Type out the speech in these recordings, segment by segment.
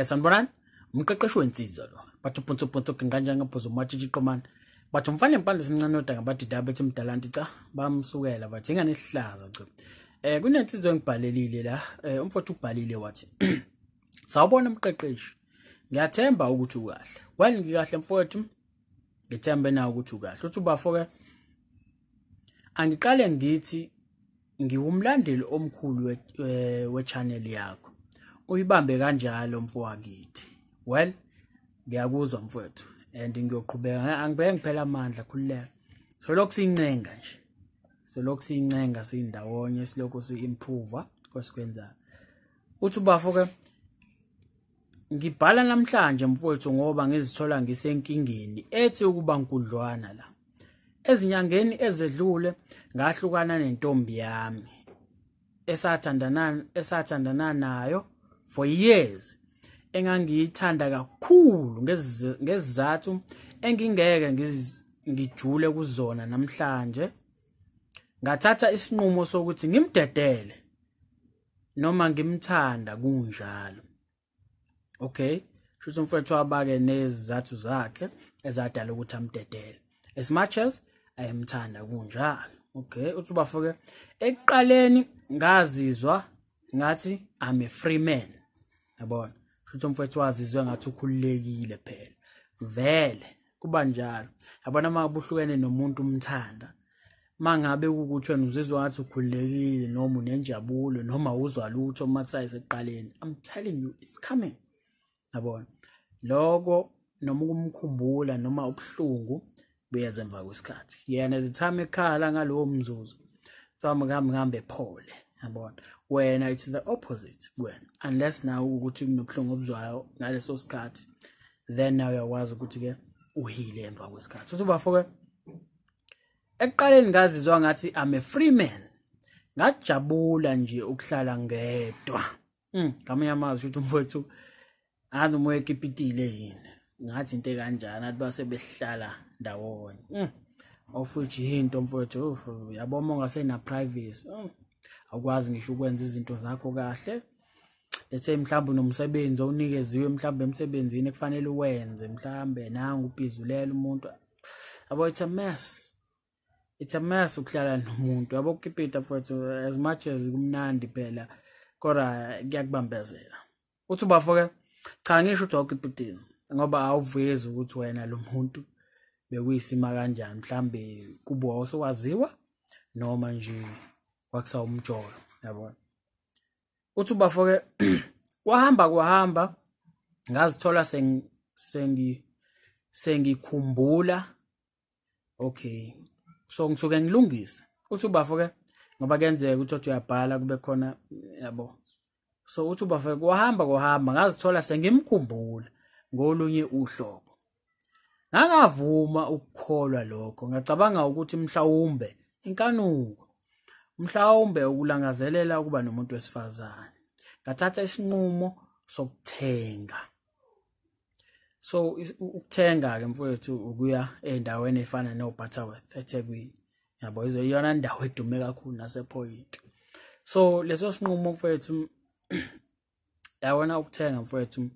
Sanibonani, Mqeqeshi Wezinsizwa lo. Batho ponto kanjani ngaphuzu matshitshi qomani. Batho mfane impande simncane oda ngabadida bethi mdalanti cha bamsukela bajinga nesihlaza cha. Kunensizwe engibhalelile la, umfowethu ubhalile wathi sawubona mqeqeshi. Ngiyathemba ukuthi ukahle. Well ngikahle mfowethu. Ngithembe na ukuthi ukahle. Uthi bafoke angiqale ngithi ngiwumlandeli omkhulu we-channel yakho. Uyibambe kanjalo mfowethu. Well, ngiyakuzwa mfowethu and ngiyoqhubeka angibeke ngiphela amandla khulileka. So lokho sincenga nje. So lokho sincenga sindawonye silokho si-improve kwesikwenzayo. Uthi bafoke ngibhala namhlanje mfowethu ngoba ngizithola ngisenkingeni ethi ukuba nkudlwana la. Ezinyangeni ezedlule ngahlukana nentombi yami esathandana nayo for years. Engangiyithanda kakhulu ngezizathu engingeke ngijule kuzona namhlanje. Ngathatha isinqumo sokuthi ngimdedele noma ngimthanda kunjalo. Okay, shuthi mfowethu wabake nezizathu zakhe ezadala ukuthi amdedele. As much as ayemthanda kunjalo. Okay, uthi bafoke ekuqaleni ngazizwa ngathi I'm a free man. Yabona? Shuthi mfowethu wazizwe ngathi ukhululekile phela. Vele kuba njalo. Yabona mabuhlukene nomuntu umthanda. Mangabe ukuthi wena uzizwa ngathi ukhululekile noma unenjabulo noma uzwa lutho makusayize eqaleni. I'm telling you it's coming. Yabona? Lokho noma ukumkhumbula noma ubuhlungu buyeza emva kwesikhathi. Yena the time ekhala ngalowo mzuzu. Thama ngihambe phole. Yabona? Wena it's the opposite wena. Unless now ukuthi kunobuhlungu obuzwayo ngaleso sikhathi, then now uyakwazi ukuthi ke uhile emva kwesikhathi. Uthi bafoke ekuqaleni ngazizwa ngathi I'm a free man. Ngajabula nje ukuhlala ngedwa. Ngamanye amazwi uthi mfowethu andi umoya kipitile yini. Ngathi into kanjani athi base behlala ndawonye. Ofuthi into mfowethu yabona ungasena privacy. Awukwazi ngisho ukwenza izinto zakho kahle. Lethe mhlawumbe unomsebenzi onikeziwe mhlawumbe emsebenzini ekufanele uwenze mhlawumbe nangu ubhizulela umuntu. Abo it's a mess. It's a mess ukuhlala nomuntu. Yabo ukipita mfowethu as much as kumnandi phela kodwa kuyakubambezela. Uthi bafoke cha ngisho ukuthi awukipitini ngoba awuvezi ukuthi wena lo muntu bekuyisima kanjani mhlambe kubo awusokwaziwa noma nje wakusa umjolo yabona. Uthi bafoke kwahamba ngazithola sengikhumbula. Okay, so ngithuke ngilungisa. Uthi bafoke ngoba kenzeka ukuthi uyabhala kube khona yabo. So uthi bafoke kwahamba ngazithola sengimkhumbula ngolunye uhlobo. Ngangavuma ukukholwa lokho. Ngacabanga ukuthi mhlawumbe inkanuko. Mhlawumbe ukulangazelela ukuba nomuntu wesifazane. Ngathatha isinqumo sokuthenga. So ukuthenga ke mfowethu ukuya endaweni efana noButterworth eThekwini. Yabo izona indawo edume kakhulu nasePoint. So leso sinqumo mfowethu yabona ukuthenga mfowethu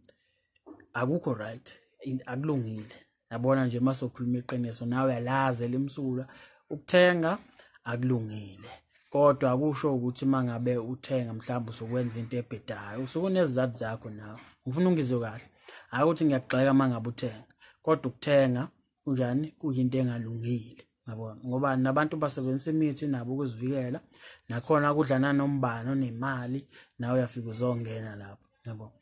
akukho right, akulungile. Yabona nje masokhuluma iqiniso nawe uyalazi lemsulwa ukuthenga akulungile. Kodwa akusho ukuthi mangabe uthenga mhlawumbe usokwenza into ebhedayo. Usukunezizathu zakho nawe. Ufuna ungizwe kahle. Akuthi ngiyagxeka mangabe uthenga. Kodwa ukuthenga unjani kuyinto engalungile. Yabona? Ngoba nabantu basebenzisa imithi nabo ukuzivikela. Nakhona kudlana nombani onemali nawe uyafika uzongena lapho. Yabona?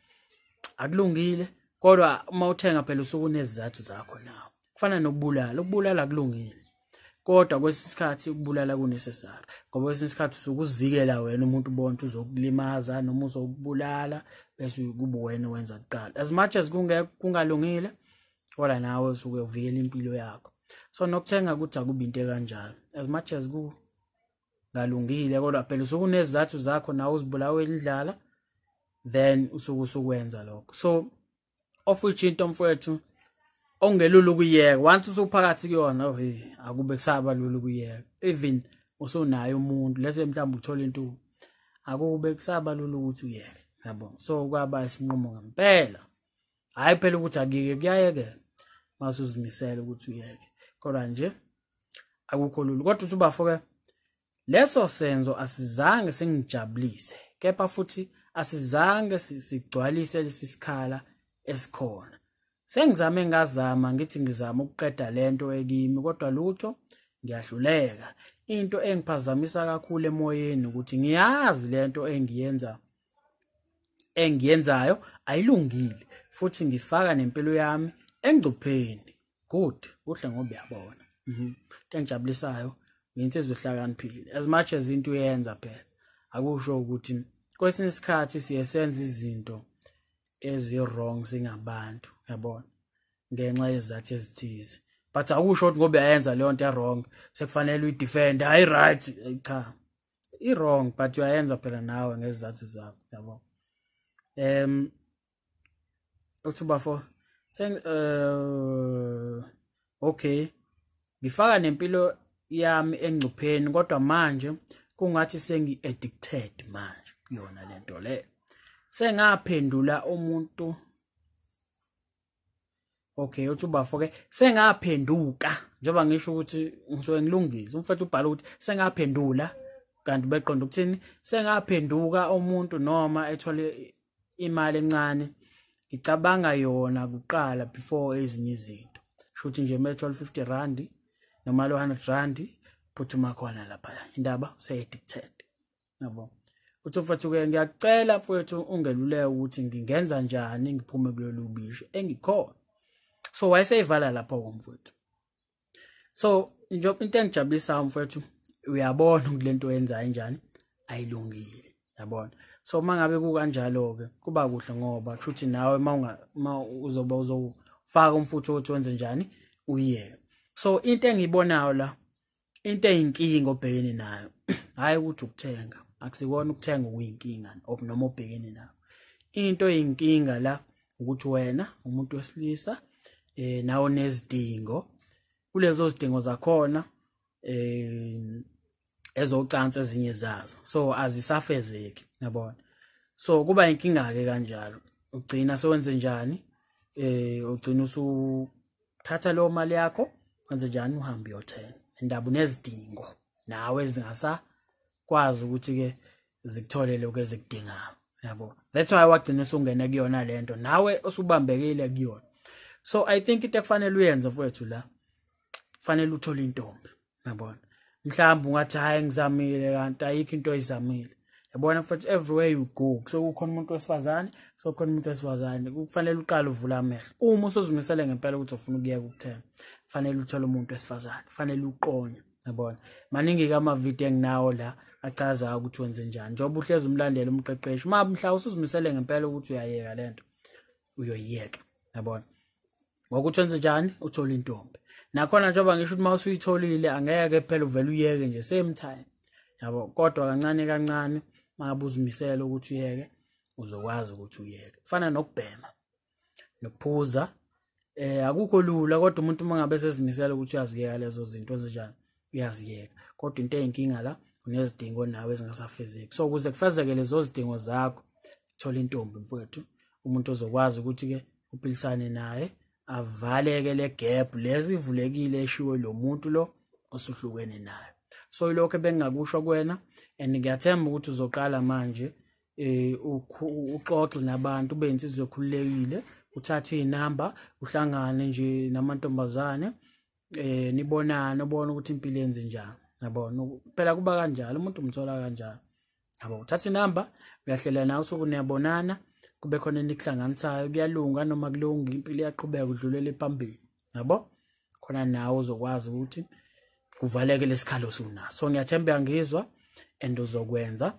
Akulungile. Kodwa uma uthenga phela usukunezizathu zakho nawe. Kufana nokubulala. Ukubulala kulungile. Kodwa kwesisikhathi ukubulala kunesesari. Ngoba kwesisikhathi usukuzivikela wena umuntu bonke uzokulimaza noma uzokubulala bese kuba wena wenza kuqala. As much as kungalungile wala nawe usuke uvikela impilo yakho. So nokuthenga ukuthi akubi into kanjalo. As much as kungalungile kodwa phela usukunezizathu zakho nawe uzibulawe indlala then usukwenza lokho. So ofuthi into mfowethu ongelula ukuyeka once usuphakathi kuyona akube kusaba lula ukuyeka. Even usunayo umuntu lese mhlawumbe uthola into akube kusaba lula ukuthi uyeke. yabo. So kwaba isinqumo ngempela, hayi phela ukuthi akike kuyayeke masuzimisela ukuthi uyeke, kodwa nje akukho lula. Kodwa uthi bafo-ke leso senzo asizange singijabulise, kepha futhi asizange sigcwalise lesi sikhala esikhona. Sengizame ngazama ngithi ngizama ukuqeda lento ekimi, kodwa lutho ngiyahluleka. Into engiphazamisa kakhulu emoyeni ukuthi ngiyazi lento engiyenzayo ayilungile, futhi ngifaka nempilo yami engcupheni. Kuhle ngoba uyabona. Into engijabulisayo insizwa ehlakaniphile. As much as into uyenza phela, akusho ukuthi kwesinye isikhathi siyesenza izinto ezi-wrong singabantu, yabona, ngenxa yezizathu ezithize. But akusho ukuthi ngoba uyayenza leyo nto wrong sekufanele uyidefend, hayi right, cha. I-wrong but uyayenza phela nawe ngezizathu zakho, yabo. Uthuba for okay, ngifaka nempilo yami engcupheni, kodwa manje kungathi sengi-addicted manje kuyona lento le. Sengaphendula umuntu. Okay, uthuba for-ke sengaphenduka, njengoba ngisho ukuthi ngisuke ngilungise. Umfethu ubhala ukuthi sengaphendula, kanti beqonda ukuthini? Sengaphenduka umuntu noma ethole imali encane, ngicabanga yona kuqala before ezinye izinto. Shuthi nje methola 50 rand noma 100 rand phuthuma khona lapha, indaba sey-addicted, yabo. Uthi mfethu-ke ngiyacela mfethu ungeluleke ukuthi ngingenza njani ngiphume kulolu bisho engikhona. So wayeseyivala lapho umfethu. So njengoba into engijabulisa umfethu, uyabona ukuthi lento yenzayo njani ayilungile, yabona. So mangabe kukanjalo-ke kuba kuhle ngoba kushuthi nawe uzoba uzofaka umfutho othi wenze njani uyeke. So into engiyibonayo la, into eyinkinga obhekene nayo hayi ukuthi ukuthenga, akusikona ukuthenga kuyinkinga noma obhekene nayo. Into eyinkinga la ukuthi wena umuntu wesilisa nawo nezidingo, kulezo zidingo zakhona ezocansi ezinye zazo, so azisafezeki, yabona. So kuba inkinga-ke kanjalo, ugcina sewenze njani, ugcina usuthatha leyo mali yakho wenze njani, uhambe uyothenga, indaba unezidingo nawe ezingasakwazi ukuthi-ke zikutholele ezikudingayo, yabo. That's why wagcina usungena kuyona lento nawe osubambekile kuyona. So I think into ekufanele uyenze mfowethu la, kufanele uthole intombi, yabona. Mhlawumbe ungathi hayi ngizamile, kanti ayikho into oyizamile, yabona mfowethu. Everywhere you go so kukhona umuntu wesifazane, so kukhona umuntu wesifazane, kufanele uqale uvula amehlo. Uma usozimisele ngempela ukuthi ufuna ukuyeka ukuthenga, kufanele uthole umuntu wesifazane, kufanele uqonywe, yabona. Maningi amavidiyo enginawo la achaza ukuthi wenze njani, njengoba uhlezi umlandela umqeqeshi. Mhla usuzimisele ngempela ukuthi uyayeka lento, uyoyiyeka, yabona. Ngokuthi wenze njani, uthole intombi. Nakhona njengoba ngisho ukuthi mawusuyitholile angeke phela uvele uyeke nje same time, yabo. Kodwa kancane kancane mangabe uzimisela ukuthi uyeke, uzokwazi ukuthi uyeke. Kufana nokubhema nokuphuza, akukho lula, kodwa umuntu mangabe sezimisela ukuthi uyaziyeka lezo zinto ezinjani, uyaziyeka. Kodwa into eyinkinga la, unezidingo nawe ezingasafezeki. So ukuze kufezeke lezo zidingo zakho, thola intombi mfowethu, umuntu ozokwazi ukuthi-ke uphilisane naye, avaleke le gap lezi ivulekile eshiwe lo muntu lo osuhlukene naye. So ilokho bengingakusho kuwena, and ngiyathemba ukuthi uzoqala manje uxoxe nabantu, ube insizwa ekhululekile, uthathe inamba, uhlangane nje namantombazane, nibonane, ubone ukuthi impilo yenze njani, yabona. Phela kuba kanjalo, umuntu umthola kanjalo, yabo. Uthatha inamba, uyahlela nawe usuku niyabonana, kube khona enikuhlanganisayo, kuyalunga noma kulunga, impilo iyaqhubeka udlulele phambili, yabo. Khona nawe uzokwazi ukuthi kuvaleke lesikhalo osunaso. So ngiyathemba ngizwa and uzokwenza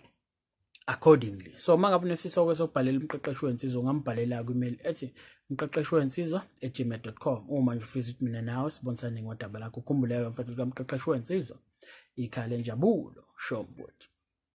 accordingly. So mangabe unefisa ukubhalela umqeqeshi wensizwa, ungambhalela ku-email ethi mqeqeshiwezinsizwa@gmail.com. uma nje ufisa ukuthi mina nawe sibonisane ngodaba lakho, ukhumbuleke mfethu kaMqeqeshi Wezinsizwa, ikhaya lenjabulo, sho mfowethu.